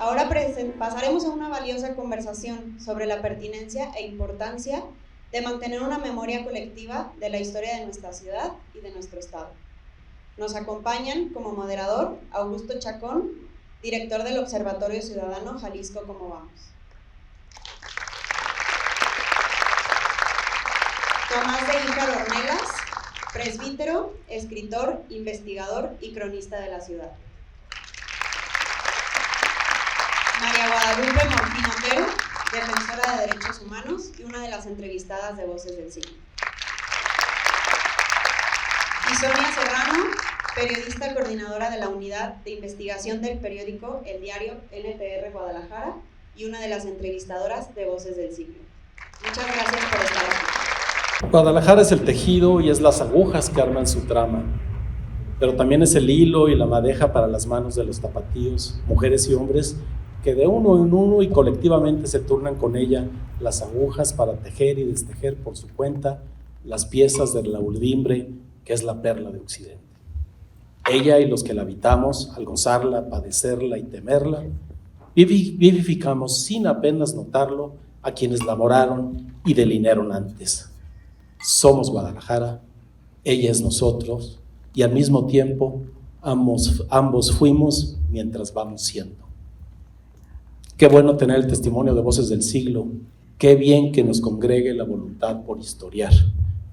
Ahora pasaremos a una valiosa conversación sobre la pertinencia e importancia de mantener una memoria colectiva de la historia de nuestra ciudad y de nuestro estado. Nos acompañan como moderador Augusto Chacón, director del Observatorio Ciudadano Jalisco Cómo Vamos. Tomás de Íjar Ornelas, presbítero, escritor, investigador y cronista de la ciudad. María Guadalupe Morfín Otero, defensora de derechos humanos y una de las entrevistadas de Voces del Siglo. Y Sonia Serrano, periodista coordinadora de la unidad de investigación del periódico El Diario NPR Guadalajara y una de las entrevistadoras de Voces del Siglo. Muchas gracias por estar aquí. Guadalajara es el tejido y es las agujas que arman su trama, pero también es el hilo y la madeja para las manos de los tapatíos, mujeres y hombres que de uno en uno y colectivamente se turnan con ella las agujas para tejer y destejer por su cuenta las piezas de la urdimbre que es la perla de Occidente. Ella y los que la habitamos, al gozarla, padecerla y temerla, vivificamos sin apenas notarlo a quienes laboraron y delinearon antes. Somos Guadalajara, ella es nosotros, y al mismo tiempo ambos fuimos mientras vamos siendo. Qué bueno tener el testimonio de Voces del Siglo, qué bien que nos congregue la voluntad por historiar,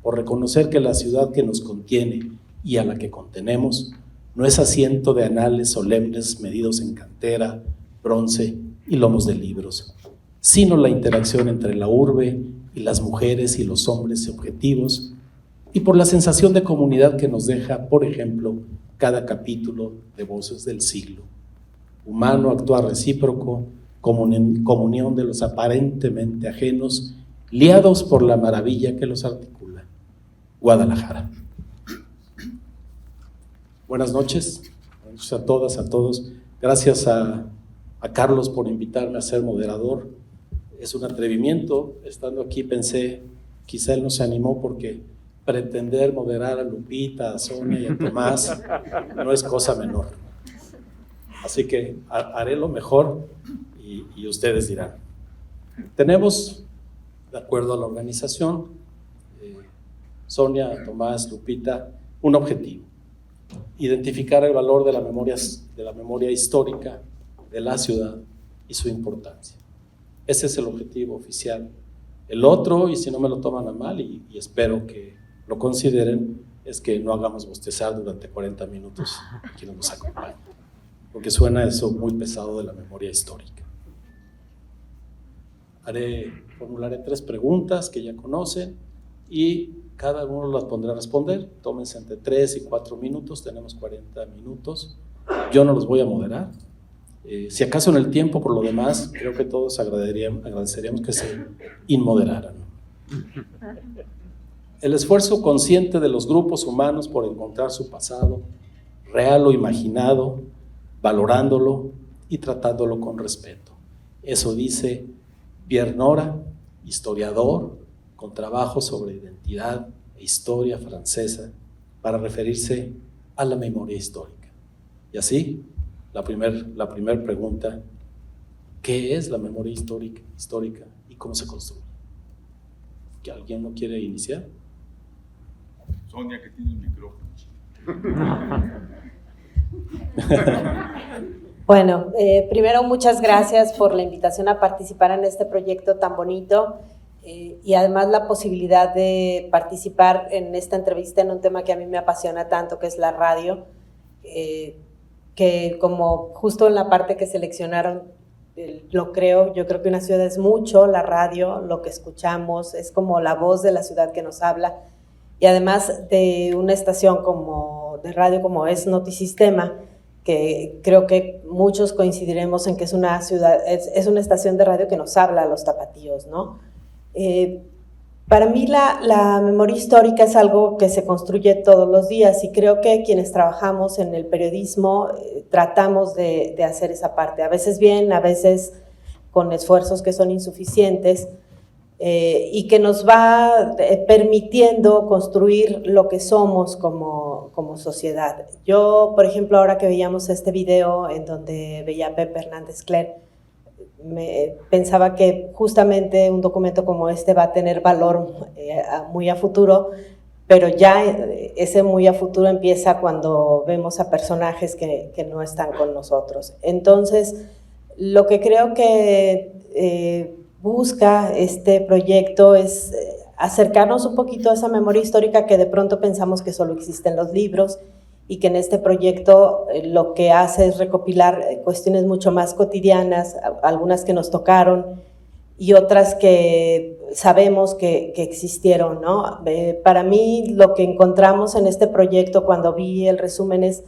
por reconocer que la ciudad que nos contiene y a la que contenemos no es asiento de anales solemnes medidos en cantera, bronce y lomos de libros, sino la interacción entre la urbe y las mujeres y los hombres objetivos, y por la sensación de comunidad que nos deja, por ejemplo, cada capítulo de Voces del Siglo. Humano actuar recíproco, comunión de los aparentemente ajenos, liados por la maravilla que los articula. Guadalajara. Buenas noches a todas, a todos. Gracias a Carlos por invitarme a ser moderador. Es un atrevimiento. Estando aquí pensé, quizá él no se animó porque pretender moderar a Lupita, a Sonia y a Tomás no es cosa menor. Así que haré lo mejor y ustedes dirán. Tenemos, de acuerdo a la organización, Sonia, Tomás, Lupita, un objetivo: identificar el valor de la memoria histórica de la ciudad y su importancia. Ese es el objetivo oficial. El otro, y si no me lo toman a mal, y espero que lo consideren, es que no hagamos bostezar durante 40 minutos a quienes nos acompañan, porque suena eso muy pesado de la memoria histórica. Formularé 3 preguntas que ya conocen y cada uno las pondrá a responder. Tómense entre 3 y 4 minutos, tenemos 40 minutos. Yo no los voy a moderar. Si acaso en el tiempo, por lo demás, creo que todos agradeceríamos que se inmoderaran. El esfuerzo consciente de los grupos humanos por encontrar su pasado, real o imaginado, valorándolo y tratándolo con respeto. Eso dice Pierre Nora, historiador con trabajo sobre identidad e historia francesa, para referirse a la memoria histórica. Y así, la primer pregunta: ¿qué es la memoria histórica y cómo se construye? ¿Que alguien no quiere iniciar? Sonia, que tiene el micrófono. Bueno, primero muchas gracias por la invitación a participar en este proyecto tan bonito y además la posibilidad de participar en esta entrevista en un tema que a mí me apasiona tanto, que es la radio, que como justo en la parte que seleccionaron, yo creo que una ciudad es mucho la radio, lo que escuchamos, es como la voz de la ciudad que nos habla, y además de una estación de radio como es Notisistema, que creo que muchos coincidiremos en que es una estación de radio que nos habla a los tapatíos, ¿no? Para mí la memoria histórica es algo que se construye todos los días y creo que quienes trabajamos en el periodismo tratamos de hacer esa parte, a veces bien, a veces con esfuerzos que son insuficientes, y que nos va permitiendo construir lo que somos como sociedad. Yo, por ejemplo, ahora que veíamos este video en donde veía a Pepe Hernández Cler, pensaba que justamente un documento como este va a tener valor muy a futuro, pero ya ese muy a futuro empieza cuando vemos a personajes que no están con nosotros. Entonces, lo que creo que busca este proyecto es acercarnos un poquito a esa memoria histórica que de pronto pensamos que solo existe en los libros, y que en este proyecto lo que hace es recopilar cuestiones mucho más cotidianas, algunas que nos tocaron y otras que sabemos que existieron, ¿no? Para mí lo que encontramos en este proyecto cuando vi el resumen es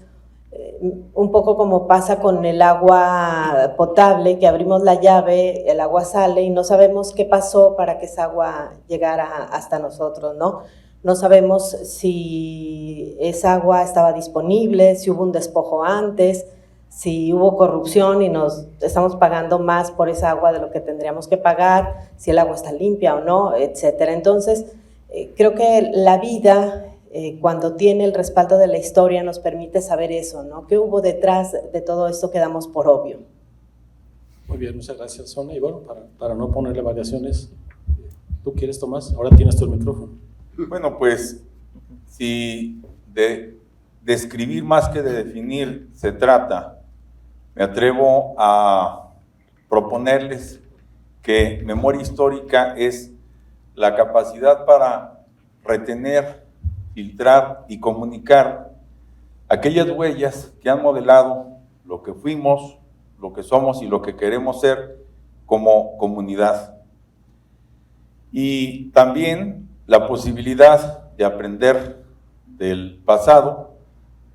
un poco como pasa con el agua potable, que abrimos la llave, el agua sale y no sabemos qué pasó para que esa agua llegara hasta nosotros, ¿no? No sabemos si esa agua estaba disponible, si hubo un despojo antes, si hubo corrupción y nos estamos pagando más por esa agua de lo que tendríamos que pagar, si el agua está limpia o no, etcétera. Entonces, creo que la vida, cuando tiene el respaldo de la historia, nos permite saber eso, ¿no? ¿Qué hubo detrás de todo esto que damos por obvio? Muy bien, muchas gracias, Sonia. Y bueno, para no ponerle variaciones, ¿tú quieres, Tomás? Ahora tienes tú el micrófono. Bueno, pues, si de describir más que de definir se trata, me atrevo a proponerles que memoria histórica es la capacidad para retener, filtrar y comunicar aquellas huellas que han modelado lo que fuimos, lo que somos y lo que queremos ser como comunidad. Y también la posibilidad de aprender del pasado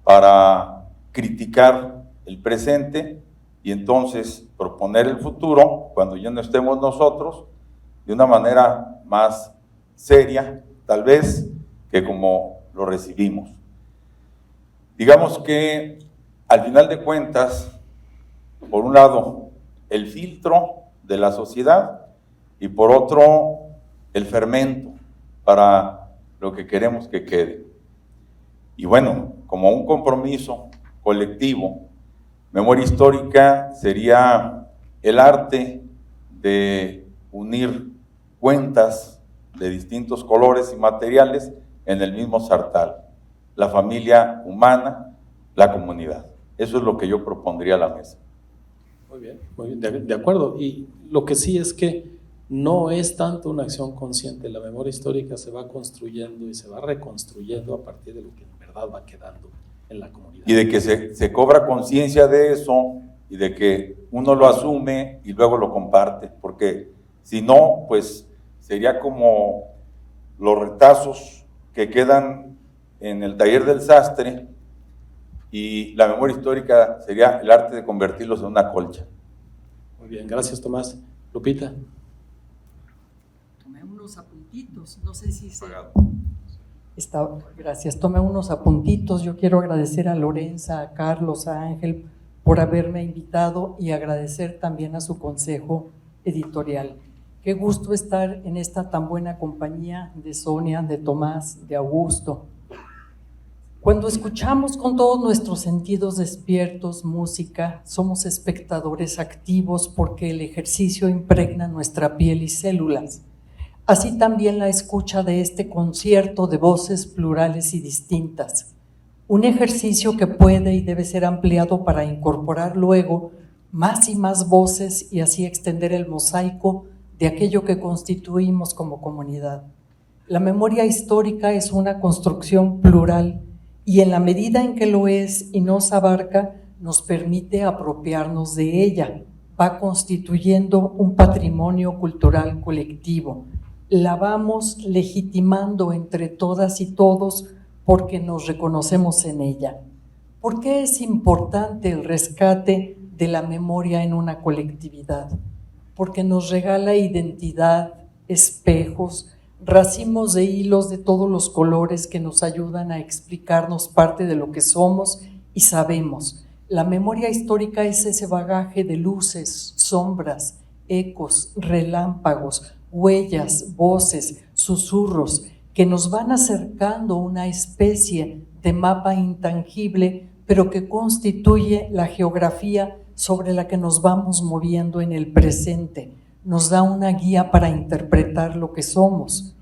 para criticar el presente y entonces proponer el futuro, cuando ya no estemos nosotros, de una manera más seria, tal vez, que como lo recibimos. Digamos que, al final de cuentas, por un lado, el filtro de la sociedad y por otro, el fermento para lo que queremos que quede. Y bueno, como un compromiso colectivo, memoria histórica sería el arte de unir cuentas de distintos colores y materiales en el mismo sartal, la familia humana, la comunidad. Eso es lo que yo propondría a la mesa. Muy bien, de acuerdo. Y lo que sí es que no es tanto una acción consciente, la memoria histórica se va construyendo y se va reconstruyendo a partir de lo que en verdad va quedando en la comunidad. Y de que se cobra conciencia de eso y de que uno lo asume y luego lo comparte, porque si no, pues sería como los retazos que quedan en el taller del sastre y la memoria histórica sería el arte de convertirlos en una colcha. Muy bien, gracias, Tomás. Lupita. Tomé unos apuntitos, no sé si se... Gracias, tomé unos apuntitos. Yo quiero agradecer a Lorenza, a Carlos, a Ángel por haberme invitado y agradecer también a su consejo editorial. Qué gusto estar en esta tan buena compañía de Sonia, de Tomás, de Augusto. Cuando escuchamos con todos nuestros sentidos despiertos música, somos espectadores activos porque el ejercicio impregna nuestra piel y células. Así también la escucha de este concierto de voces plurales y distintas. Un ejercicio que puede y debe ser ampliado para incorporar luego más y más voces y así extender el mosaico de aquello que constituimos como comunidad. La memoria histórica es una construcción plural y en la medida en que lo es y nos abarca, nos permite apropiarnos de ella. Va constituyendo un patrimonio cultural colectivo. La vamos legitimando entre todas y todos porque nos reconocemos en ella. ¿Por qué es importante el rescate de la memoria en una colectividad? Porque nos regala identidad, espejos, racimos de hilos de todos los colores que nos ayudan a explicarnos parte de lo que somos y sabemos. La memoria histórica es ese bagaje de luces, sombras, ecos, relámpagos, huellas, voces, susurros que nos van acercando a una especie de mapa intangible, pero que constituye la geografía sobre la que nos vamos moviendo en el presente. Nos da una guía para interpretar lo que somos.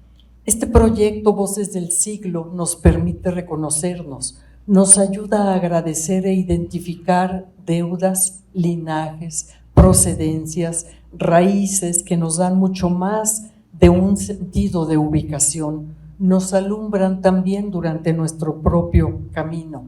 Este proyecto Voces del Siglo nos permite reconocernos, nos ayuda a agradecer e identificar deudas, linajes, procedencias, raíces que nos dan mucho más de un sentido de ubicación. Nos alumbran también durante nuestro propio camino.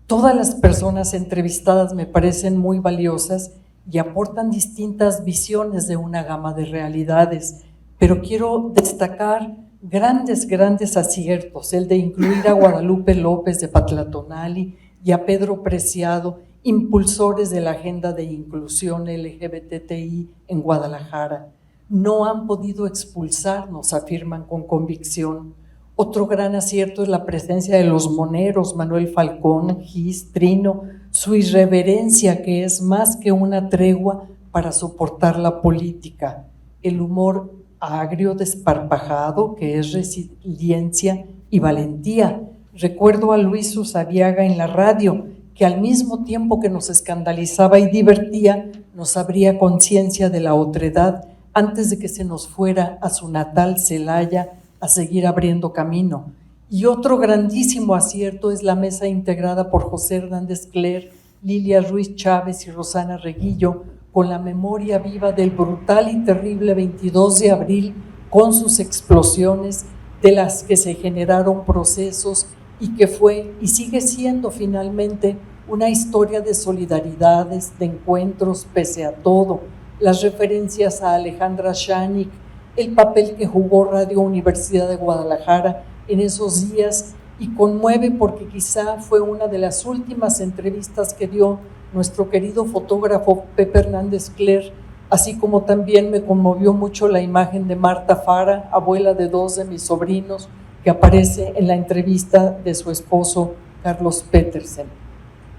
Todas las personas entrevistadas me parecen muy valiosas y aportan distintas visiones de una gama de realidades, pero quiero destacar grandes aciertos, el de incluir a Guadalupe López de Patlatonali y a Pedro Preciado, impulsores de la agenda de inclusión LGBTI en Guadalajara. No han podido expulsarnos, afirman con convicción. Otro gran acierto es la presencia de los moneros, Manuel Falcón, Gis, Trino, su irreverencia que es más que una tregua para soportar la política, el humor agrio, desparpajado, que es resiliencia y valentía. Recuerdo a Luis Usabiaga en la radio, que al mismo tiempo que nos escandalizaba y divertía, nos abría conciencia de la otredad antes de que se nos fuera a su natal Celaya a seguir abriendo camino. Y otro grandísimo acierto es la mesa integrada por José Hernández Cler, Lilia Ruiz Chávez y Rosana Reguillo, con la memoria viva del brutal y terrible 22 de abril, con sus explosiones de las que se generaron procesos y que fue y sigue siendo finalmente una historia de solidaridades, de encuentros pese a todo, las referencias a Alejandra Shanik, el papel que jugó Radio Universidad de Guadalajara en esos días, y conmueve porque quizá fue una de las últimas entrevistas que dio nuestro querido fotógrafo Pepe Hernández Cler, así como también me conmovió mucho la imagen de Marta Fara, abuela de 2 de mis sobrinos, que aparece en la entrevista de su esposo Carlos Petersen.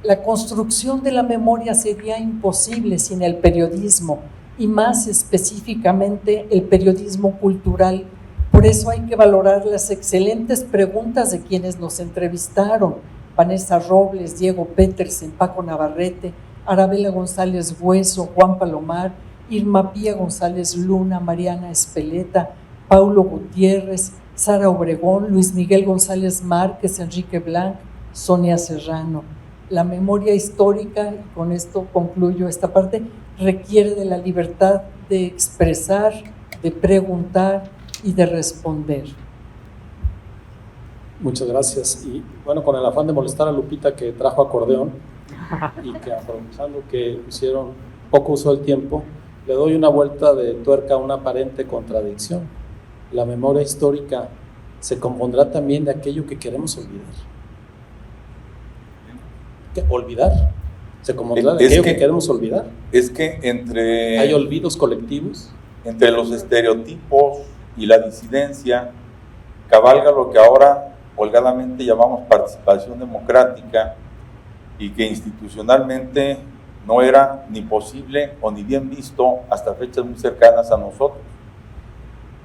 La construcción de la memoria sería imposible sin el periodismo, y más específicamente el periodismo cultural. Por eso hay que valorar las excelentes preguntas de quienes nos entrevistaron: Vanessa Robles, Diego Petersen, Paco Navarrete, Arabela González Hueso, Juan Palomar, Irma Pía González Luna, Mariana Espeleta, Paulo Gutiérrez, Sara Obregón, Luis Miguel González Márquez, Enrique Blanc, Sonia Serrano. La memoria histórica, y con esto concluyo esta parte, requiere de la libertad de expresar, de preguntar y de responder. Muchas gracias. Y bueno, con el afán de molestar a Lupita, que trajo acordeón y que aprovechando que hicieron poco uso del tiempo, le doy una vuelta de tuerca a una aparente contradicción. La memoria histórica se compondrá también de aquello que queremos olvidar. ¿Qué? ¿Olvidar? ¿Se compondrá de aquello que queremos olvidar? Es que ¿Hay olvidos colectivos? Entre los estereotipos y la disidencia cabalga lo que ahora holgadamente llamamos participación democrática, y que institucionalmente no era ni posible o ni bien visto hasta fechas muy cercanas a nosotros.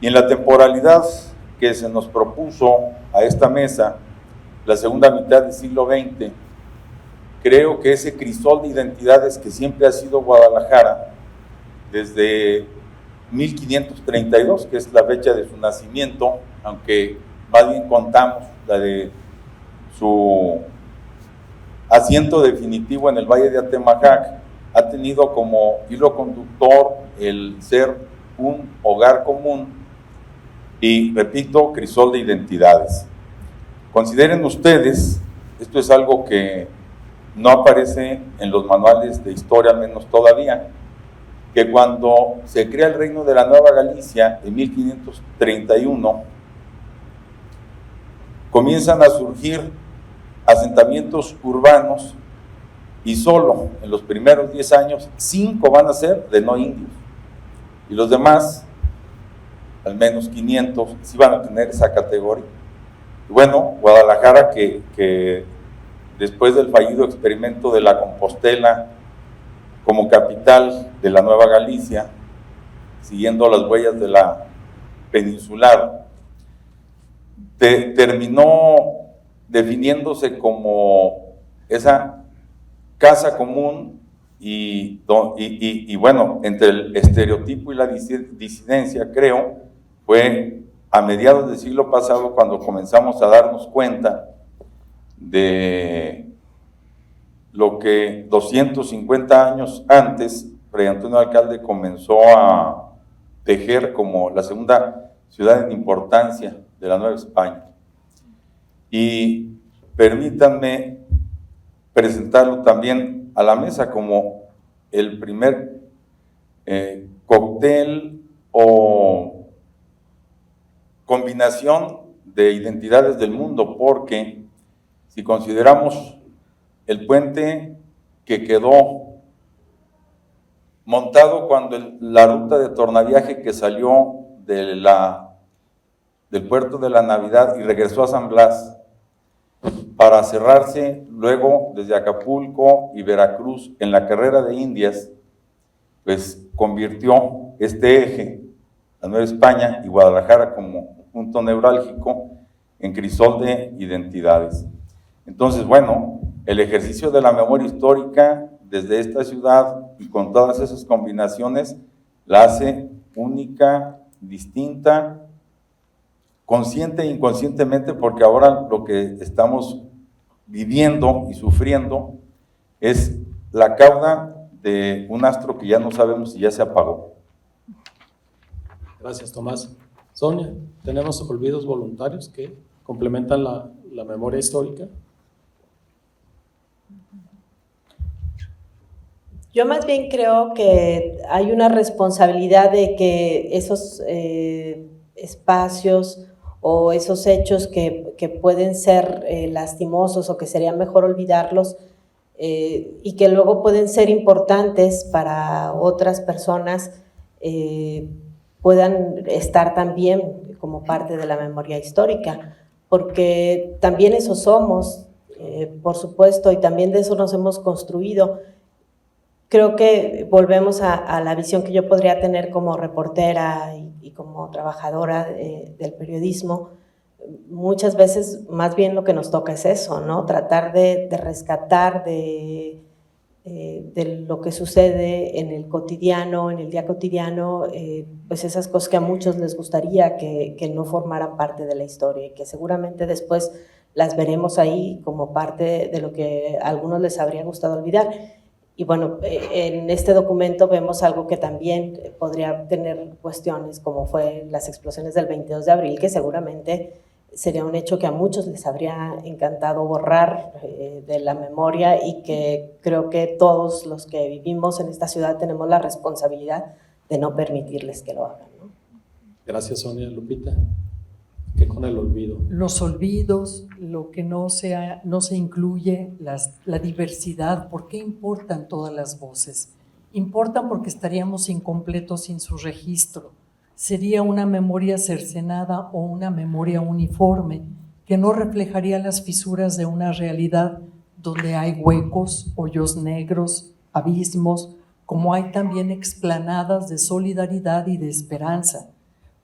Y en la temporalidad que se nos propuso a esta mesa, la segunda mitad del siglo XX, creo que ese crisol de identidades que siempre ha sido Guadalajara, desde 1532, que es la fecha de su nacimiento, aunque más bien contamos la de su asiento definitivo en el Valle de Atemajac, ha tenido como hilo conductor el ser un hogar común y, repito, crisol de identidades. Consideren ustedes, esto es algo que no aparece en los manuales de historia, al menos todavía, que cuando se crea el Reino de la Nueva Galicia en 1531, comienzan a surgir asentamientos urbanos, y solo en los primeros 10 años 5 van a ser de no indios, y los demás, al menos 500, sí van a tener esa categoría. Y bueno, Guadalajara, que después del fallido experimento de la Compostela como capital de la Nueva Galicia, siguiendo las huellas de la peninsular, terminó definiéndose como esa casa común y bueno, entre el estereotipo y la disidencia, creo, fue a mediados del siglo pasado cuando comenzamos a darnos cuenta de lo que 250 años antes Fray Antonio Alcalde comenzó a tejer como la segunda ciudad en importancia de la Nueva España. Y permítanme presentarlo también a la mesa como el primer cóctel o combinación de identidades del mundo, porque si consideramos el puente que quedó montado cuando la ruta de tornaviaje que salió del puerto de la Navidad y regresó a San Blas para cerrarse luego desde Acapulco y Veracruz en la carrera de Indias, pues convirtió este eje, la Nueva España y Guadalajara como punto neurálgico, en crisol de identidades. Entonces, bueno, el ejercicio de la memoria histórica desde esta ciudad y con todas esas combinaciones la hace única, distinta, consciente e inconscientemente, porque ahora lo que estamos viviendo y sufriendo es la cauda de un astro que ya no sabemos si ya se apagó. Gracias, Tomás. Sonia, ¿tenemos olvidos voluntarios que complementan la memoria histórica? Yo más bien creo que hay una responsabilidad de que esos espacios o esos hechos que pueden ser lastimosos o que sería mejor olvidarlos y que luego pueden ser importantes para otras personas, puedan estar también como parte de la memoria histórica, porque también eso somos, por supuesto, y también de eso nos hemos construido. Creo que volvemos a la visión que yo podría tener como reportera y como trabajadora del periodismo. Muchas veces más bien lo que nos toca es eso, ¿no? Tratar de rescatar de lo que sucede en el cotidiano, en el día cotidiano, pues esas cosas que a muchos les gustaría que no formaran parte de la historia y que seguramente después las veremos ahí como parte de lo que a algunos les habría gustado olvidar. Y bueno, en este documento vemos algo que también podría tener cuestiones, como fue las explosiones del 22 de abril, que seguramente sería un hecho que a muchos les habría encantado borrar de la memoria y que creo que todos los que vivimos en esta ciudad tenemos la responsabilidad de no permitirles que lo hagan, ¿no? Gracias, Sonia. Lupita, ¿qué con el olvido? Los olvidos, lo que no se incluye, la diversidad. ¿Por qué importan todas las voces? Importan porque estaríamos incompletos sin su registro. Sería una memoria cercenada o una memoria uniforme que no reflejaría las fisuras de una realidad donde hay huecos, hoyos negros, abismos, como hay también explanadas de solidaridad y de esperanza.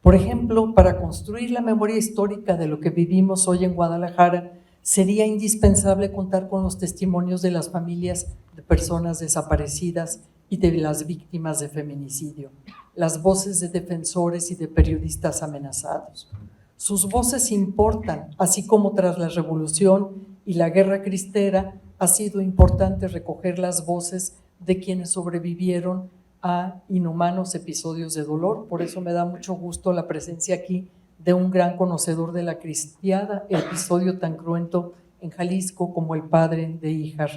Por ejemplo, para construir la memoria histórica de lo que vivimos hoy en Guadalajara, sería indispensable contar con los testimonios de las familias de personas desaparecidas y de las víctimas de feminicidio, las voces de defensores y de periodistas amenazados. Sus voces importan, así como tras la Revolución y la Guerra Cristera ha sido importante recoger las voces de quienes sobrevivieron a inhumanos episodios de dolor. Por eso me da mucho gusto la presencia aquí de un gran conocedor de la cristiada, episodio tan cruento en Jalisco como el padre de Híjar.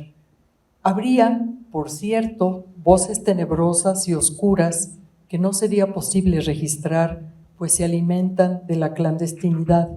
Habría, por cierto, voces tenebrosas y oscuras que no sería posible registrar, pues se alimentan de la clandestinidad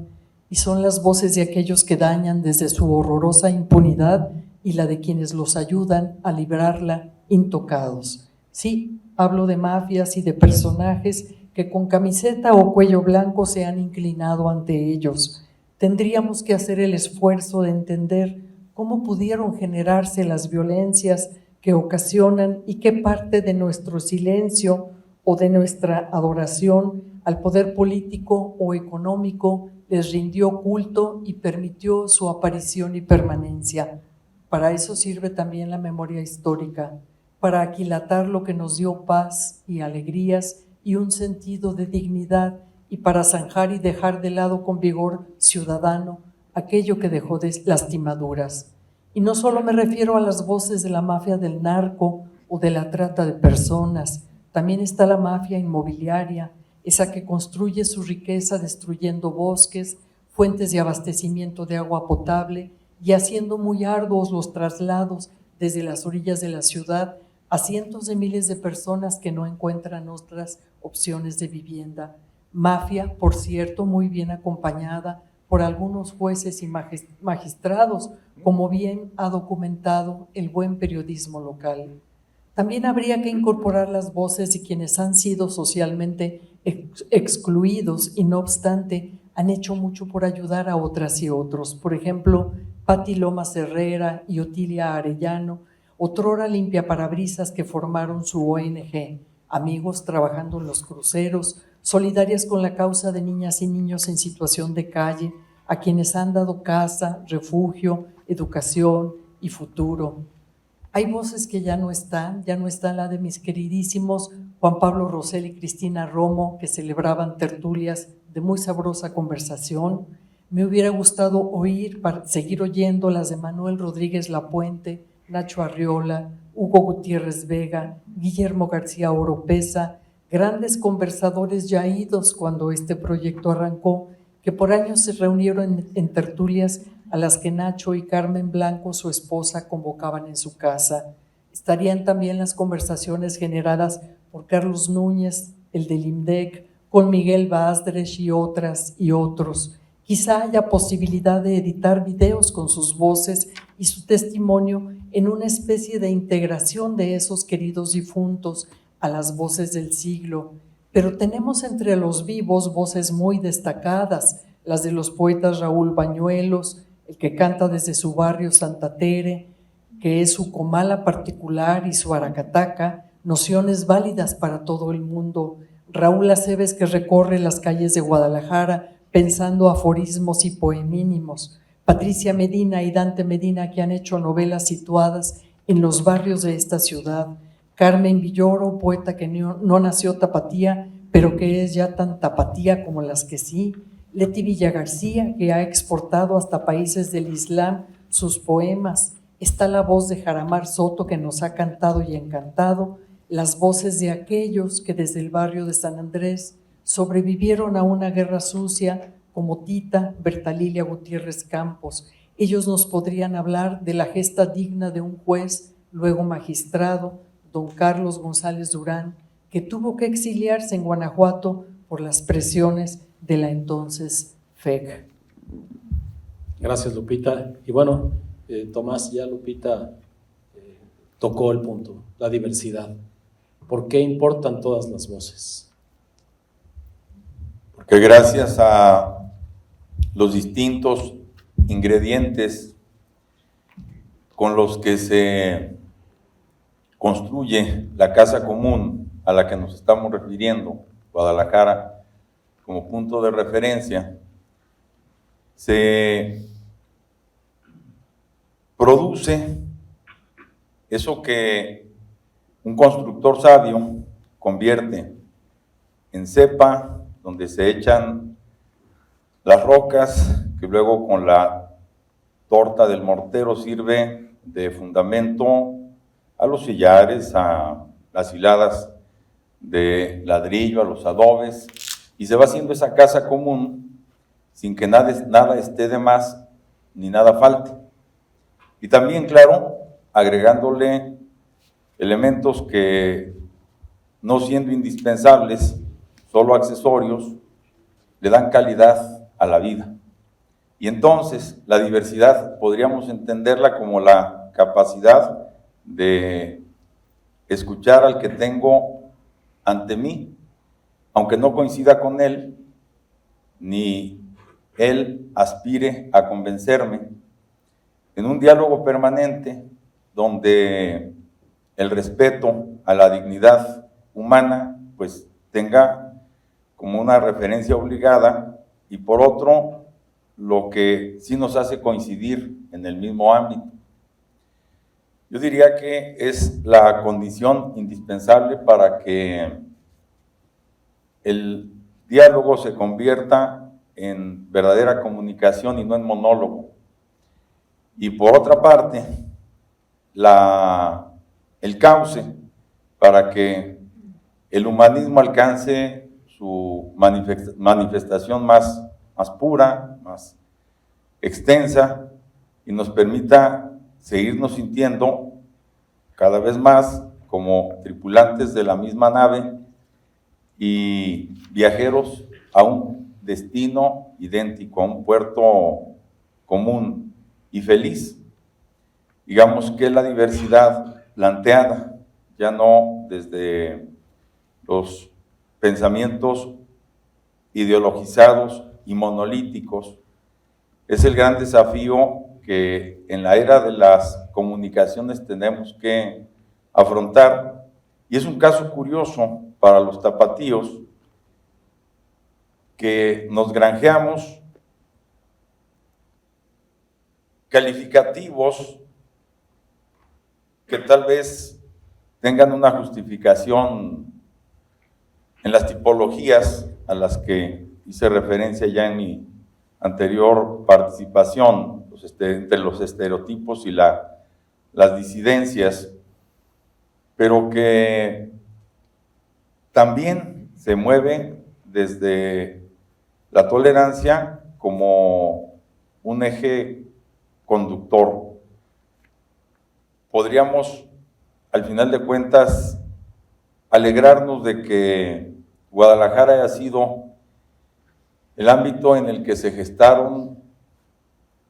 y son las voces de aquellos que dañan desde su horrorosa impunidad y la de quienes los ayudan a librarla intocados. Sí, hablo de mafias y de personajes que con camiseta o cuello blanco se han inclinado ante ellos. Tendríamos que hacer el esfuerzo de entender cómo pudieron generarse las violencias que ocasionan y qué parte de nuestro silencio o de nuestra adoración al poder político o económico les rindió culto y permitió su aparición y permanencia. Para eso sirve también la memoria histórica, para aquilatar lo que nos dio paz y alegrías y un sentido de dignidad, y para zanjar y dejar de lado con vigor ciudadano aquello que dejó de lastimaduras. Y no solo me refiero a las voces de la mafia del narco o de la trata de personas, también está la mafia inmobiliaria, esa que construye su riqueza destruyendo bosques, fuentes de abastecimiento de agua potable y haciendo muy arduos los traslados desde las orillas de la ciudad a cientos de miles de personas que no encuentran otras opciones de vivienda. Mafia, por cierto, muy bien acompañada por algunos jueces y magistrados, como bien ha documentado el buen periodismo local. También habría que incorporar las voces de quienes han sido socialmente excluidos y no obstante han hecho mucho por ayudar a otras y otros. Por ejemplo, Pati Lomas Herrera y Otilia Arellano, otrora limpiaparabrisas que formaron su ONG, Amigos trabajando en los cruceros, solidarias con la causa de niñas y niños en situación de calle, a quienes han dado casa, refugio, educación y futuro. Hay voces que ya no están la de mis queridísimos Juan Pablo Rosell y Cristina Romo, que celebraban tertulias de muy sabrosa conversación. Me hubiera gustado seguir oyendo las de Manuel Rodríguez Lapuente, Nacho Arriola, Hugo Gutiérrez Vega, Guillermo García Oropesa, grandes conversadores ya idos cuando este proyecto arrancó, que por años se reunieron en tertulias a las que Nacho y Carmen Blanco, su esposa, convocaban en su casa. Estarían también las conversaciones generadas por Carlos Núñez, el del IMDEC, con Miguel Basdres y otras y otros. Quizá haya posibilidad de editar videos con sus voces y su testimonio en una especie de integración de esos queridos difuntos a las voces del siglo. Pero tenemos entre los vivos voces muy destacadas, las de los poetas Raúl Bañuelos, el que canta desde su barrio Santa Tere, que es su comala particular, y su aracataca, nociones válidas para todo el mundo. Raúl Aceves, que recorre las calles de Guadalajara pensando aforismos y poemínimos. Patricia Medina y Dante Medina, que han hecho novelas situadas en los barrios de esta ciudad. Carmen Villoro, poeta que no nació tapatía, pero que es ya tan tapatía como las que sí. Leti Villagarcía, que ha exportado hasta países del Islam sus poemas. Está la voz de Jaramar Soto, que nos ha cantado y encantado, las voces de aquellos que desde el barrio de San Andrés sobrevivieron a una guerra sucia, como Tita, Berta Lilia Gutiérrez Campos. Ellos nos podrían hablar de la gesta digna de un juez, luego magistrado, don Carlos González Durán, que tuvo que exiliarse en Guanajuato por las presiones de la entonces FEC. Gracias, Lupita. Y bueno, Tomás, ya Lupita tocó el punto, la diversidad. ¿Por qué importan todas las voces? Porque gracias a los distintos ingredientes con los que se construye la casa común a la que nos estamos refiriendo, Guadalajara, como punto de referencia, se produce eso que un constructor sabio convierte en cepa, donde se echan las rocas, que luego con la torta del mortero sirve de fundamento a los sillares, a las hiladas de ladrillo, a los adobes, y se va haciendo esa casa común sin que nada esté de más ni nada falte. Y también, claro, agregándole elementos que, no siendo indispensables, solo accesorios, le dan calidad a la vida. Y entonces la diversidad podríamos entenderla como la capacidad de escuchar al que tengo ante mí, aunque no coincida con él, ni él aspire a convencerme, en un diálogo permanente donde el respeto a la dignidad humana pues tenga como una referencia obligada, y por otro, lo que sí nos hace coincidir en el mismo ámbito. Yo diría que es la condición indispensable para que el diálogo se convierta en verdadera comunicación y no en monólogo. Y por otra parte, el cauce para que el humanismo alcance su manifestación más pura, más extensa, y nos permita seguirnos sintiendo cada vez más como tripulantes de la misma nave y viajeros a un destino idéntico, a un puerto común y feliz. Digamos que la diversidad planteada, ya no desde los pensamientos ideologizados y monolíticos, es el gran desafío que en la era de las comunicaciones tenemos que afrontar, y es un caso curioso para los tapatíos que nos granjeamos calificativos que tal vez tengan una justificación en las tipologías a las que hice referencia ya en mi anterior participación, entre los estereotipos y las disidencias, pero que también se mueve desde la tolerancia como un eje conductor. Podríamos, al final de cuentas, alegrarnos de que Guadalajara haya sido el ámbito en el que se gestaron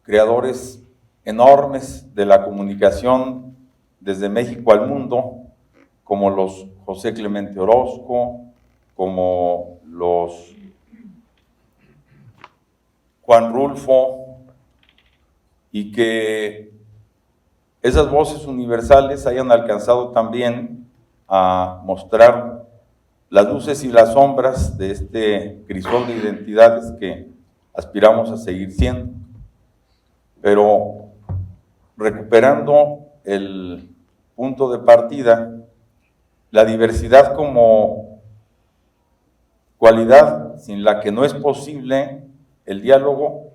creadores enormes de la comunicación desde México al mundo, como los José Clemente Orozco, como los Juan Rulfo, y que esas voces universales hayan alcanzado también a mostrar las luces y las sombras de este crisol de identidades que aspiramos a seguir siendo. Pero recuperando el punto de partida, la diversidad como cualidad sin la que no es posible el diálogo,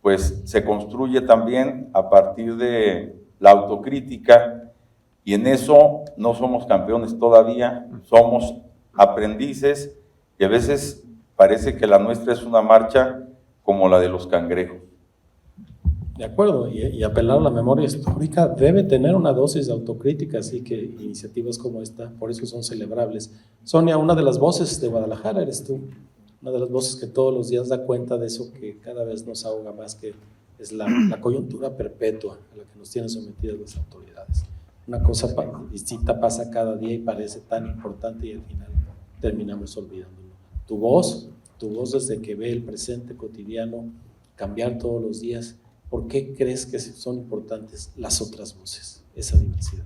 pues se construye también a partir de la autocrítica, y en eso no somos campeones todavía, somos aprendices, y a veces parece que la nuestra es una marcha como la de los cangrejos. De acuerdo, y apelar a la memoria histórica debe tener una dosis de autocrítica, así que iniciativas como esta, por eso son celebrables. Sonia, una de las voces de Guadalajara eres tú, una de las voces que todos los días da cuenta de eso que cada vez nos ahoga más, que es la coyuntura perpetua a la que nos tienen sometidas las autoridades. Una cosa distinta pasa cada día y parece tan importante, y al final terminamos olvidándolo. Tu voz desde que ve el presente cotidiano cambiar todos los días, ¿por qué crees que son importantes las otras voces, esa diversidad?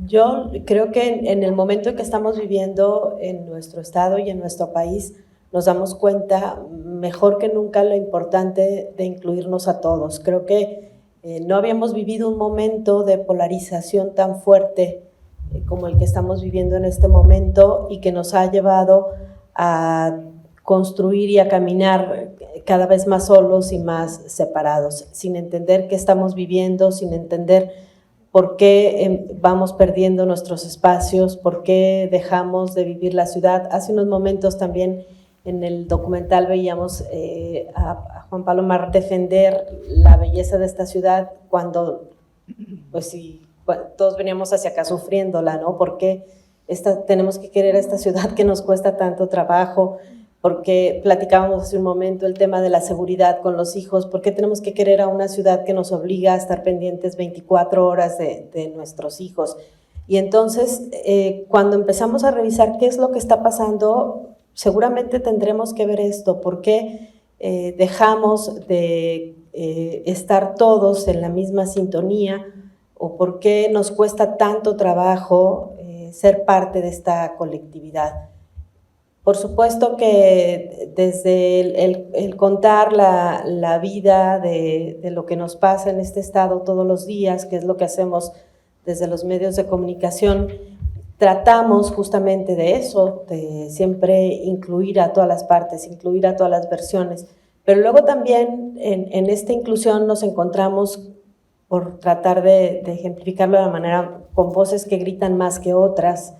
Yo creo que en el momento en que estamos viviendo en nuestro estado y en nuestro país, nos damos cuenta mejor que nunca lo importante de incluirnos a todos. Creo que no habíamos vivido un momento de polarización tan fuerte como el que estamos viviendo en este momento, y que nos ha llevado a construir y a caminar cada vez más solos y más separados, sin entender qué estamos viviendo, sin entender por qué vamos perdiendo nuestros espacios, por qué dejamos de vivir la ciudad. Hace unos momentos también en el documental veíamos a Juan Pablo Mar defender la belleza de esta ciudad cuando, pues sí, todos veníamos hacia acá sufriéndola, ¿no? ¿Por qué tenemos que querer a esta ciudad que nos cuesta tanto trabajo? Porque platicábamos hace un momento el tema de la seguridad con los hijos, ¿por qué tenemos que querer a una ciudad que nos obliga a estar pendientes 24 horas de nuestros hijos? Y entonces, cuando empezamos a revisar qué es lo que está pasando, seguramente tendremos que ver esto, ¿por qué dejamos de estar todos en la misma sintonía? ¿O por qué nos cuesta tanto trabajo ser parte de esta colectividad? Por supuesto que desde el contar la vida de lo que nos pasa en este estado todos los días, que es lo que hacemos desde los medios de comunicación, tratamos justamente de eso, de siempre incluir a todas las partes, incluir a todas las versiones, pero luego también en esta inclusión nos encontramos por tratar de ejemplificarlo de la manera con voces que gritan más que otras,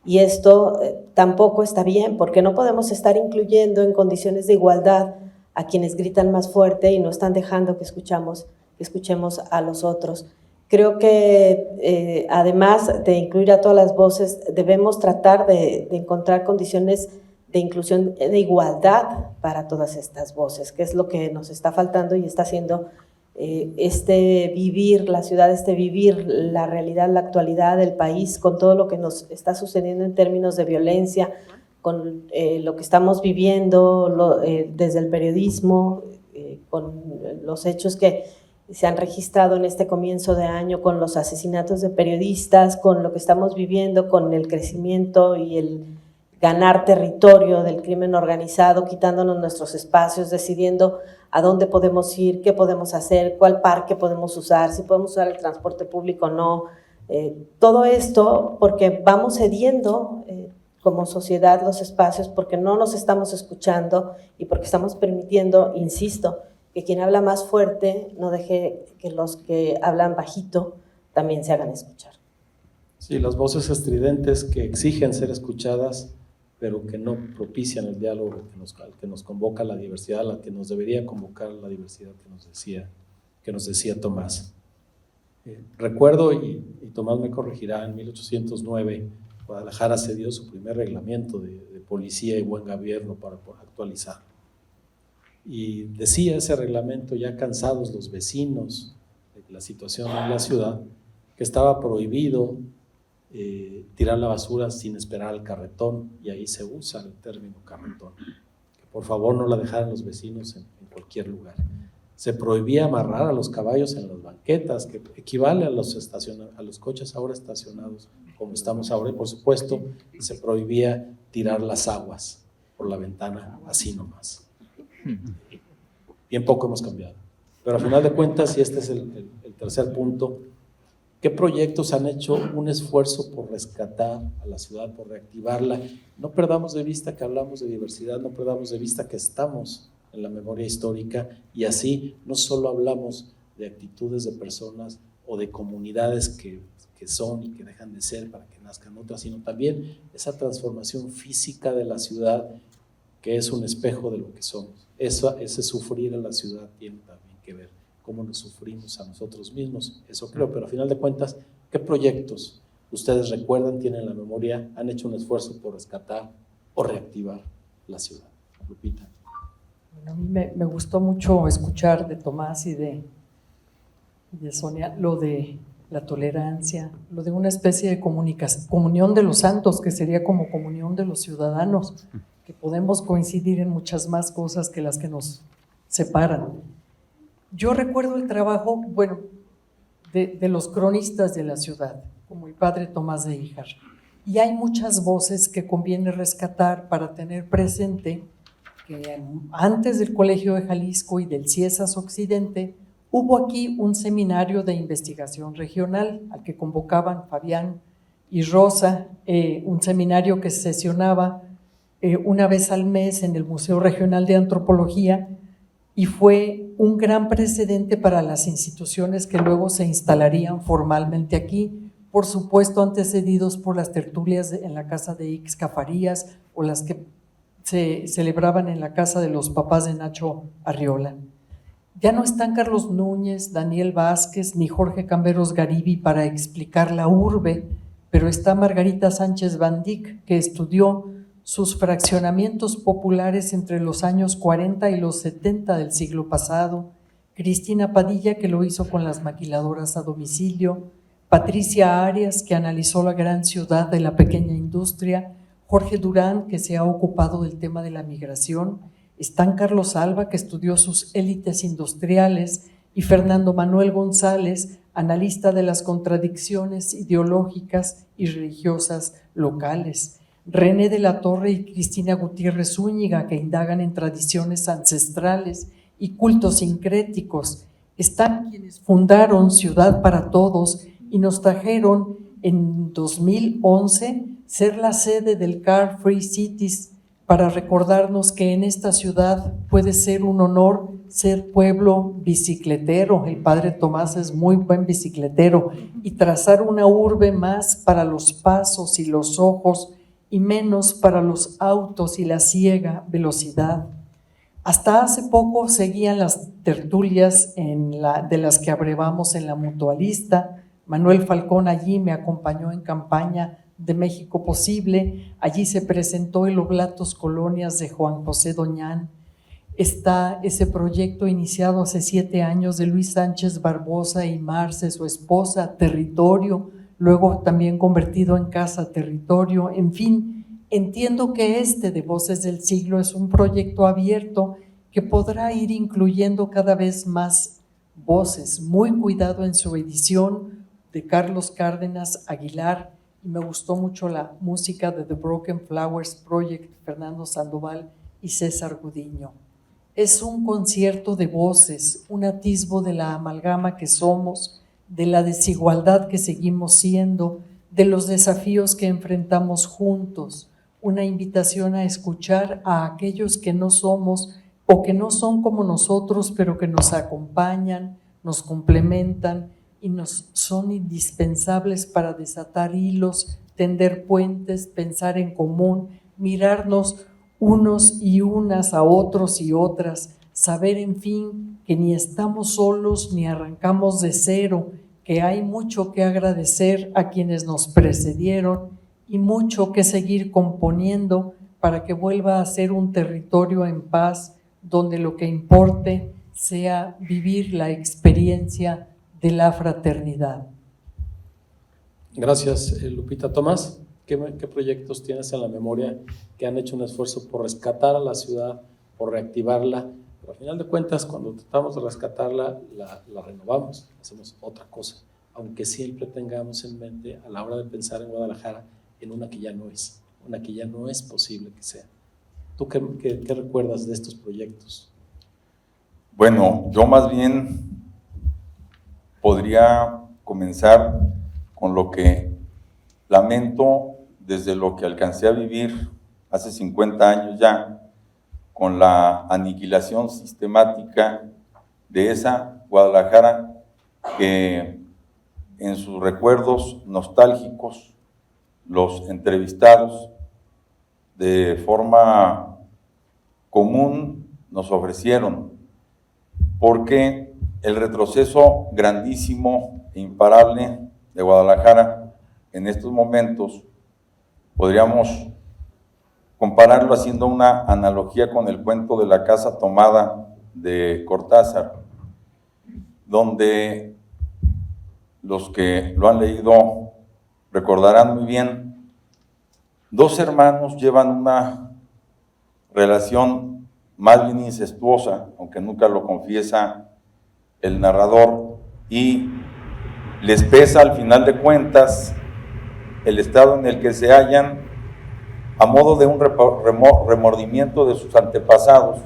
y esto tampoco está bien, porque no podemos estar incluyendo en condiciones de igualdad a quienes gritan más fuerte y no están dejando que escuchemos a los otros. Creo que además de incluir a todas las voces, debemos tratar de encontrar condiciones de inclusión, de igualdad para todas estas voces, que es lo que nos está faltando y está haciendo vivir la ciudad, vivir la realidad, la actualidad del país, con todo lo que nos está sucediendo en términos de violencia, con lo que estamos viviendo desde el periodismo, con los hechos que se han registrado en este comienzo de año, con los asesinatos de periodistas, con lo que estamos viviendo, con el crecimiento y el ganar territorio del crimen organizado, quitándonos nuestros espacios, decidiendo a dónde podemos ir, qué podemos hacer, cuál parque podemos usar, si podemos usar el transporte público o no. Todo esto porque vamos cediendo como sociedad los espacios, porque no nos estamos escuchando y porque estamos permitiendo, insisto, que quien habla más fuerte no deje que los que hablan bajito también se hagan escuchar. Sí, las voces estridentes que exigen ser escuchadas, pero que no propician el diálogo que nos convoca la diversidad, la que nos debería convocar la diversidad que nos decía Tomás. Recuerdo, y Tomás me corregirá, en 1809 Guadalajara se dio su primer reglamento de policía y buen gobierno para actualizar. Y decía ese reglamento, ya cansados los vecinos de la situación en la ciudad, que estaba prohibido tirar la basura sin esperar al carretón, y ahí se usa el término carretón, que por favor no la dejaran los vecinos en cualquier lugar. Se prohibía amarrar a los caballos en las banquetas, que equivale a los coches ahora estacionados como estamos ahora, y por supuesto se prohibía tirar las aguas por la ventana así nomás. Bien poco hemos cambiado, pero a final de cuentas, y este es el tercer punto, ¿qué proyectos han hecho un esfuerzo por rescatar a la ciudad, por reactivarla? No perdamos de vista que hablamos de diversidad, no perdamos de vista que estamos en la memoria histórica, y así no solo hablamos de actitudes de personas o de comunidades que son y que dejan de ser para que nazcan otras, sino también esa transformación física de la ciudad, que es un espejo de lo que somos. Ese sufrir en la ciudad tiene también que ver cómo nos sufrimos a nosotros mismos, eso creo, pero a final de cuentas, ¿qué proyectos ustedes recuerdan, tienen en la memoria, han hecho un esfuerzo por rescatar o reactivar la ciudad? Lupita. Bueno, a mí me gustó mucho escuchar de Tomás y de Sonia lo de la tolerancia, lo de una especie de comunión de los santos, que sería como comunión de los ciudadanos, que podemos coincidir en muchas más cosas que las que nos separan. Yo recuerdo el trabajo, bueno, de los cronistas de la ciudad, como el padre Tomás de Híjar, y hay muchas voces que conviene rescatar para tener presente que antes del Colegio de Jalisco y del CIESAS Occidente hubo aquí un seminario de investigación regional al que convocaban Fabián y Rosa, un seminario que se sesionaba una vez al mes en el Museo Regional de Antropología, y fue un gran precedente para las instituciones que luego se instalarían formalmente aquí, por supuesto antecedidos por las tertulias en la casa de Ixca Farías o las que se celebraban en la casa de los papás de Nacho Arriola. Ya no están Carlos Núñez, Daniel Vázquez ni Jorge Camberos Garibi para explicar la urbe, pero está Margarita Sánchez Bandic, que estudió sus fraccionamientos populares entre los años 40 y los 70 del siglo pasado, Cristina Padilla, que lo hizo con las maquiladoras a domicilio, Patricia Arias, que analizó la gran ciudad de la pequeña industria, Jorge Durán, que se ha ocupado del tema de la migración, están Carlos Alba, que estudió sus élites industriales, y Fernando Manuel González, analista de las contradicciones ideológicas y religiosas locales. René de la Torre y Cristina Gutiérrez Zúñiga, que indagan en tradiciones ancestrales y cultos sincréticos. Están quienes fundaron Ciudad para Todos y nos trajeron en 2011 ser la sede del Car Free Cities, para recordarnos que en esta ciudad puede ser un honor ser pueblo bicicletero. El padre Tomás es muy buen bicicletero, y trazar una urbe más para los pasos y los ojos y menos para los autos y la ciega velocidad. Hasta hace poco seguían las tertulias de las que abrevamos en la Mutualista. Manuel Falcón allí me acompañó en campaña de México Posible. Allí se presentó el Oblatos Colonias de Juan José Doñán. Está ese proyecto iniciado hace 7 años de Luis Sánchez Barbosa y Marce, su esposa, Territorio, luego también convertido en Casa Territorio. En fin, entiendo que de Voces del Siglo es un proyecto abierto que podrá ir incluyendo cada vez más voces. Muy cuidado en su edición, de Carlos Cárdenas Aguilar, y me gustó mucho la música de The Broken Flowers Project, Fernando Sandoval y César Gudiño. Es un concierto de voces, un atisbo de la amalgama que somos, de la desigualdad que seguimos siendo, de los desafíos que enfrentamos juntos, una invitación a escuchar a aquellos que no somos o que no son como nosotros, pero que nos acompañan, nos complementan y nos son indispensables para desatar hilos, tender puentes, pensar en común, mirarnos unos y unas a otros y otras, saber en fin que ni estamos solos ni arrancamos de cero, que hay mucho que agradecer a quienes nos precedieron y mucho que seguir componiendo para que vuelva a ser un territorio en paz, donde lo que importe sea vivir la experiencia de la fraternidad. Gracias, Lupita. Tomás, ¿qué proyectos tienes en la memoria que han hecho un esfuerzo por rescatar a la ciudad, por reactivarla? Pero al final de cuentas, cuando tratamos de rescatarla, la renovamos, hacemos otra cosa, aunque siempre tengamos en mente a la hora de pensar en Guadalajara en una que ya no es posible que sea. ¿Tú qué recuerdas de estos proyectos? Bueno, yo más bien podría comenzar con lo que lamento desde lo que alcancé a vivir hace 50 años ya, con la aniquilación sistemática de esa Guadalajara que en sus recuerdos nostálgicos los entrevistados de forma común nos ofrecieron, porque el retroceso grandísimo e imparable de Guadalajara en estos momentos podríamos compararlo haciendo una analogía con el cuento de la casa tomada de Cortázar, donde los que lo han leído recordarán muy bien, 2 hermanos llevan una relación más bien incestuosa, aunque nunca lo confiesa el narrador, y les pesa al final de cuentas el estado en el que se hallan, a modo de un remordimiento de sus antepasados,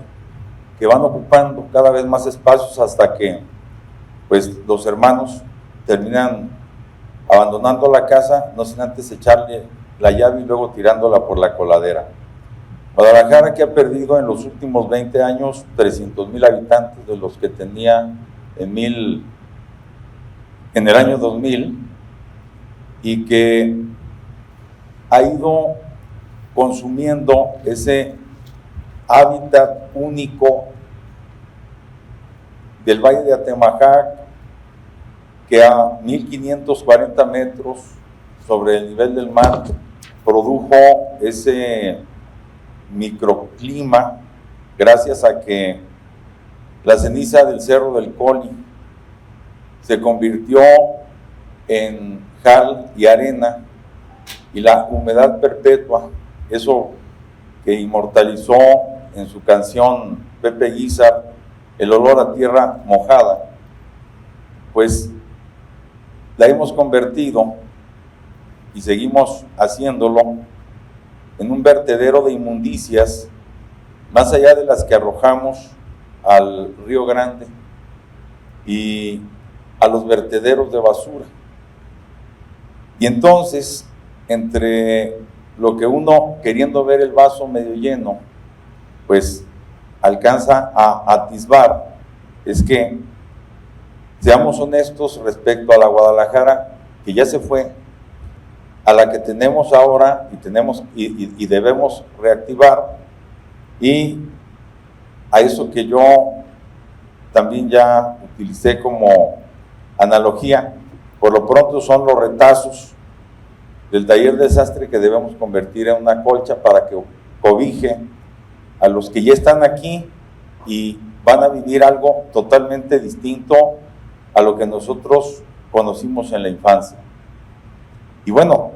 que van ocupando cada vez más espacios hasta que pues los hermanos terminan abandonando la casa, no sin antes echarle la llave y luego tirándola por la coladera. Guadalajara, que ha perdido en los últimos 20 años 300,000 habitantes de los que tenía en el año 2000, y que ha ido consumiendo ese hábitat único del Valle de Atemajac, que a 1540 metros sobre el nivel del mar produjo ese microclima gracias a que la ceniza del Cerro del Coli se convirtió en cal y arena, y la humedad perpetua, eso que inmortalizó en su canción Pepe Guizar, el olor a tierra mojada, pues la hemos convertido y seguimos haciéndolo en un vertedero de inmundicias, más allá de las que arrojamos al Río Grande y a los vertederos de basura. Y entonces, entre lo que uno, queriendo ver el vaso medio lleno, pues alcanza a atisbar, es que seamos honestos respecto a la Guadalajara que ya se fue, a la que tenemos ahora y debemos reactivar, y a eso que yo también ya utilicé como analogía, por lo pronto son los retazos del taller de desastre que debemos convertir en una colcha para que cobije a los que ya están aquí y van a vivir algo totalmente distinto a lo que nosotros conocimos en la infancia. Y bueno,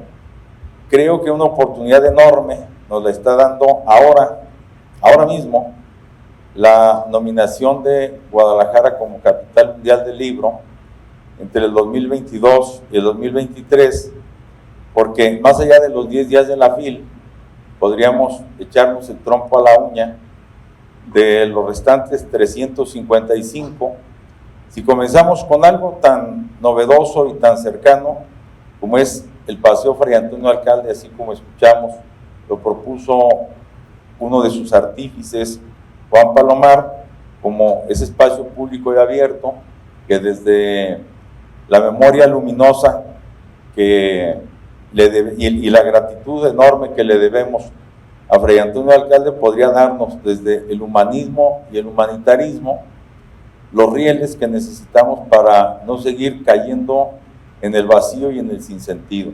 creo que una oportunidad enorme nos la está dando ahora mismo, la nominación de Guadalajara como Capital Mundial del Libro entre el 2022 y el 2023, porque más allá de los 10 días de la FIL, podríamos echarnos el trompo a la uña de los restantes 355, si comenzamos con algo tan novedoso y tan cercano como es el Paseo Fray Antonio Alcalde, así como escuchamos, lo propuso uno de sus artífices, Juan Palomar, como ese espacio público y abierto que desde la memoria luminosa y la gratitud enorme que le debemos a Fray Antonio Alcalde podría darnos desde el humanismo y el humanitarismo los rieles que necesitamos para no seguir cayendo en el vacío y en el sinsentido.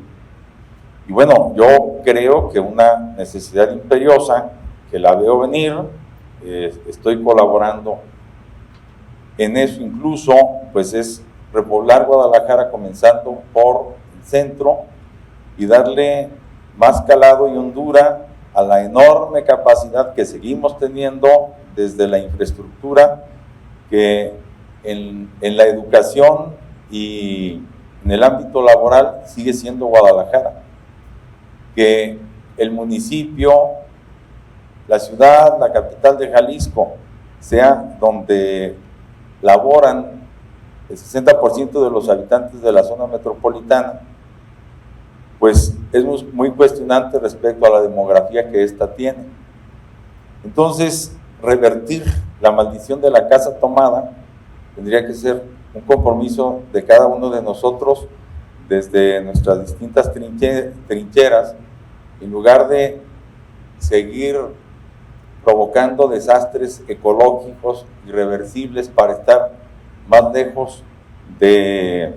Y bueno, yo creo que una necesidad imperiosa, que la veo venir, estoy colaborando en eso incluso, pues es repoblar Guadalajara comenzando por el centro y darle más calado y hondura a la enorme capacidad que seguimos teniendo desde la infraestructura, que en la educación y en el ámbito laboral sigue siendo Guadalajara, que el municipio, la ciudad, la capital de Jalisco, sea donde laboran el 60% de los habitantes de la zona metropolitana, pues es muy cuestionante respecto a la demografía que ésta tiene. Entonces, revertir la maldición de la casa tomada tendría que ser un compromiso de cada uno de nosotros desde nuestras distintas trincheras, en lugar de seguir provocando desastres ecológicos irreversibles para estar más lejos de,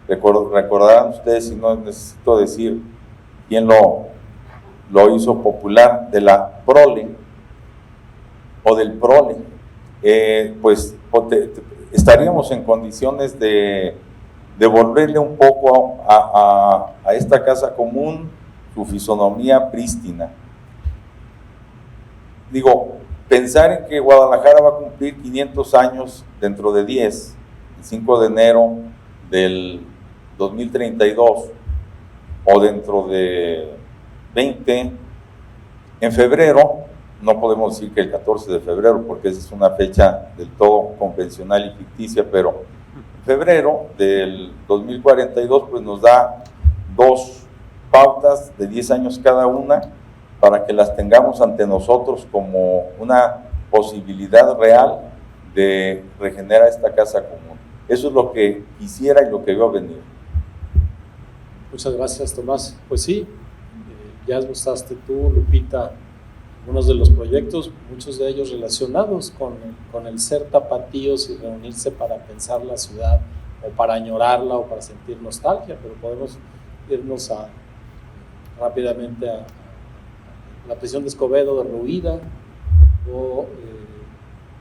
recordarán ustedes, y no necesito decir quién lo hizo popular, de la prole o del prole, pues estaríamos en condiciones de devolverle un poco a esta casa común su fisonomía prístina. Digo, pensar en que Guadalajara va a cumplir 500 años dentro de 10, el 5 de enero del 2032, o dentro de 20, en febrero, no podemos decir que el 14 de febrero, porque esa es una fecha del todo convencional y ficticia, pero en febrero del 2042 pues nos da 2 pautas de 10 años cada una, para que las tengamos ante nosotros como una posibilidad real de regenerar esta casa común. Eso es lo que quisiera y lo que veo venir. Muchas gracias, Tomás. Pues sí, ya esbozaste tú, Lupita, algunos de los proyectos, muchos de ellos relacionados con el ser tapatíos y reunirse para pensar la ciudad, o para añorarla, o para sentir nostalgia, pero podemos irnos rápidamente a la prisión de Escobedo derruida, o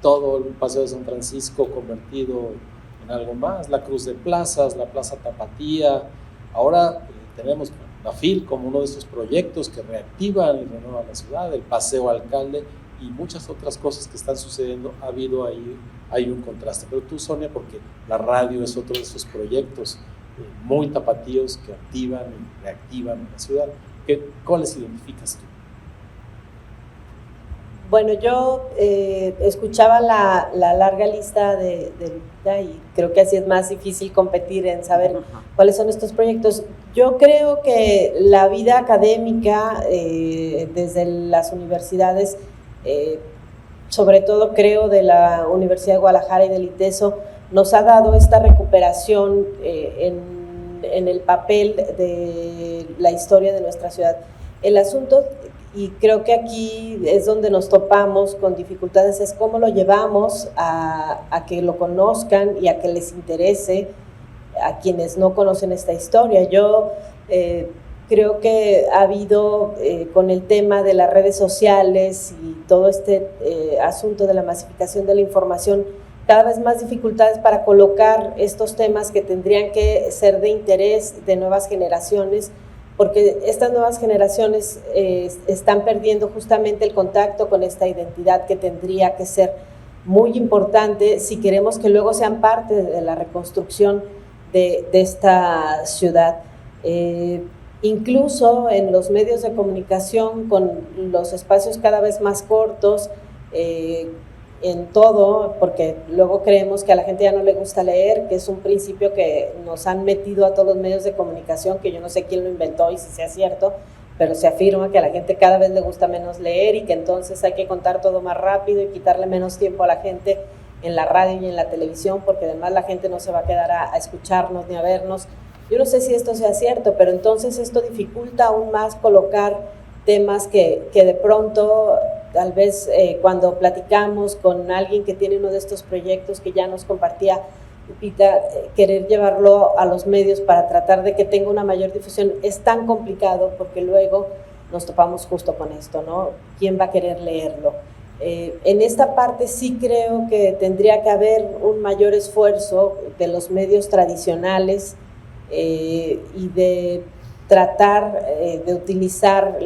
todo el Paseo de San Francisco convertido en algo más, la Cruz de Plazas, la Plaza Tapatía. Ahora tenemos la FIL como uno de esos proyectos que reactivan y renuevan la ciudad, el Paseo Alcalde y muchas otras cosas que están sucediendo. Ha habido ahí, hay un contraste. Pero tú, Sonia, porque la radio es otro de esos proyectos muy tapatíos que activan y reactivan la ciudad. ¿Cuáles identificas tú? Bueno, yo escuchaba la larga lista de Lupita y creo que así es más difícil competir en saber cuáles son estos proyectos. Yo creo que la vida académica desde las universidades, sobre todo creo de la Universidad de Guadalajara y del ITESO, nos ha dado esta recuperación en el papel de la historia de nuestra ciudad. El asunto, y creo que aquí es donde nos topamos con dificultades, es cómo lo llevamos a que lo conozcan y a que les interese a quienes no conocen esta historia. Yo creo que ha habido con el tema de las redes sociales y todo este asunto de la masificación de la información, cada vez más dificultades para colocar estos temas que tendrían que ser de interés de nuevas generaciones, porque estas nuevas generaciones están perdiendo justamente el contacto con esta identidad que tendría que ser muy importante si queremos que luego sean parte de la reconstrucción de esta ciudad. Incluso en los medios de comunicación, con los espacios cada vez más cortos, en todo, porque luego creemos que a la gente ya no le gusta leer, que es un principio que nos han metido a todos los medios de comunicación, que yo no sé quién lo inventó y si sea cierto, pero se afirma que a la gente cada vez le gusta menos leer y que entonces hay que contar todo más rápido y quitarle menos tiempo a la gente en la radio y en la televisión, porque además la gente no se va a quedar a escucharnos ni a vernos. Yo no sé si esto sea cierto, pero entonces esto dificulta aún más colocar temas que de pronto, tal vez cuando platicamos con alguien que tiene uno de estos proyectos que ya nos compartía Lupita, querer llevarlo a los medios para tratar de que tenga una mayor difusión es tan complicado, porque luego nos topamos justo con esto, ¿no? ¿Quién va a querer leerlo? En esta parte sí creo que tendría que haber un mayor esfuerzo de los medios tradicionales y de tratar de utilizar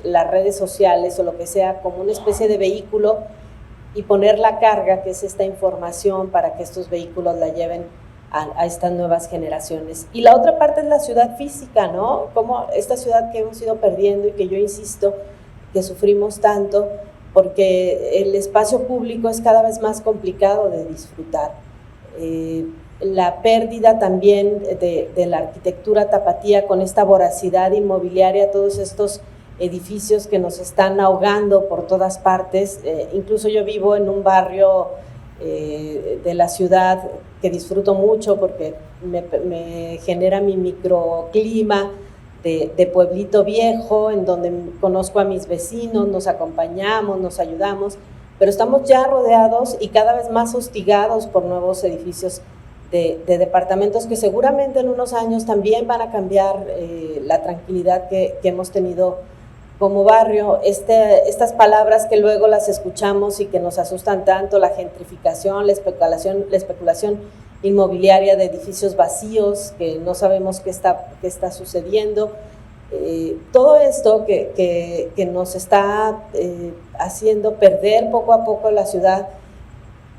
las redes sociales o lo que sea como una especie de vehículo y poner la carga, que es esta información, para que estos vehículos la lleven a estas nuevas generaciones. Y la otra parte es la ciudad física, ¿no? Como esta ciudad que hemos ido perdiendo y que yo insisto que sufrimos tanto, porque el espacio público es cada vez más complicado de disfrutar. La pérdida también de la arquitectura tapatía con esta voracidad inmobiliaria, todos estos edificios que nos están ahogando por todas partes. Incluso yo vivo en un barrio de la ciudad que disfruto mucho porque me genera mi microclima de pueblito viejo, en donde conozco a mis vecinos, nos acompañamos, nos ayudamos, pero estamos ya rodeados y cada vez más hostigados por nuevos edificios de departamentos que seguramente en unos años también van a cambiar la tranquilidad que hemos tenido como barrio. Estas palabras que luego las escuchamos y que nos asustan tanto, la gentrificación, la especulación inmobiliaria de edificios vacíos, que no sabemos qué está sucediendo. Todo esto que nos está haciendo perder poco a poco la ciudad,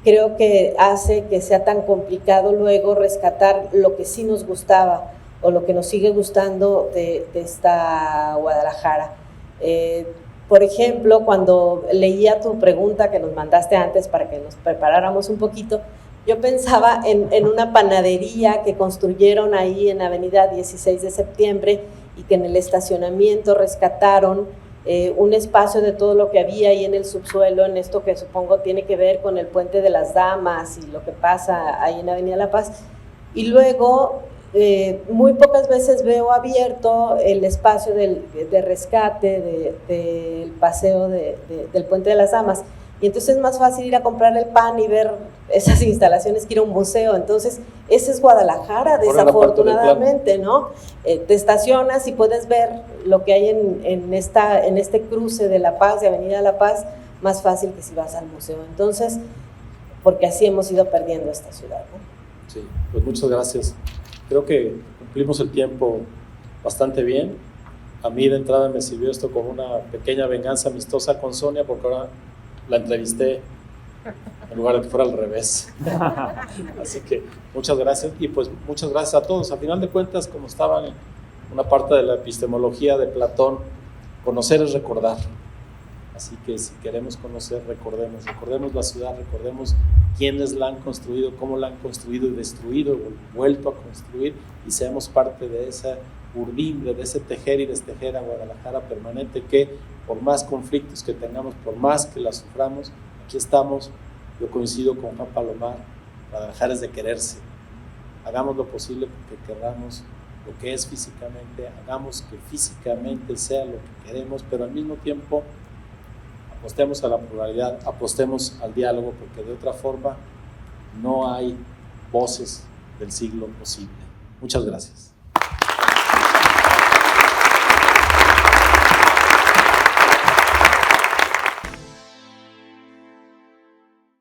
creo que hace que sea tan complicado luego rescatar lo que sí nos gustaba o lo que nos sigue gustando de esta Guadalajara. Por ejemplo, cuando leía tu pregunta que nos mandaste antes para que nos preparáramos un poquito, yo pensaba en una panadería que construyeron ahí en Avenida 16 de Septiembre y que en el estacionamiento rescataron un espacio de todo lo que había ahí en el subsuelo, en esto que supongo tiene que ver con el Puente de las Damas y lo que pasa ahí en Avenida La Paz. Y luego, muy pocas veces veo abierto el espacio de rescate del paseo del Puente de las Damas. Y entonces es más fácil ir a comprar el pan y ver esas instalaciones que ir a un museo. Entonces, ese es Guadalajara, desafortunadamente, ¿no? Te estacionas y puedes ver lo que hay en este cruce de La Paz, de Avenida La Paz, más fácil que si vas al museo. Entonces, porque así hemos ido perdiendo esta ciudad, ¿no? Sí, pues muchas gracias. Creo que cumplimos el tiempo bastante bien. A mí de entrada me sirvió esto como una pequeña venganza amistosa con Sonia, porque ahora la entrevisté en lugar de que fuera al revés. Así que muchas gracias, y pues muchas gracias a todos. A final de cuentas, como estaba en una parte de la epistemología de Platón, conocer es recordar. Así que si queremos conocer, recordemos la ciudad, recordemos quiénes la han construido, cómo la han construido y destruido, vuelto a construir, y seamos parte de esa urdimbre, de ese tejer y destejer a Guadalajara permanente, que por más conflictos que tengamos, por más que la suframos, aquí estamos. Yo coincido con Juan Palomar, Guadalajara es de quererse. Hagamos lo posible porque querramos lo que es físicamente, hagamos que físicamente sea lo que queremos, pero al mismo tiempo apostemos a la pluralidad, apostemos al diálogo, porque de otra forma no hay voces del siglo posible. Muchas gracias.